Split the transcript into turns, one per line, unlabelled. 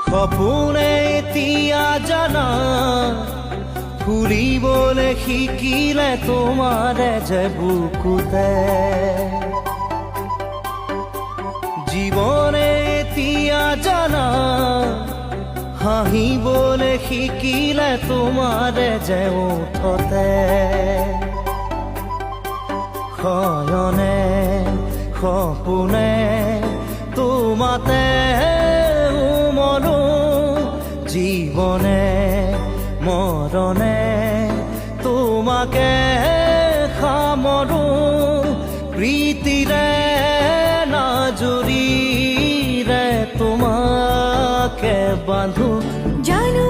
সপোনে এতিয়া জানা ফুৰিবলৈ শিকিলে তোমাৰে যে বুকুতে জীৱনে এতিয়া জানা হাঁহিবলৈ শিকিলে তোমাৰে যে ওঠতে শয়নে সপোনে তোমাতে উমলো জীৱনে মৰণে তোমাকে সামৰো প্ৰীতিৰে নাজুৰিৰে তোমাকে বান্ধো
জানো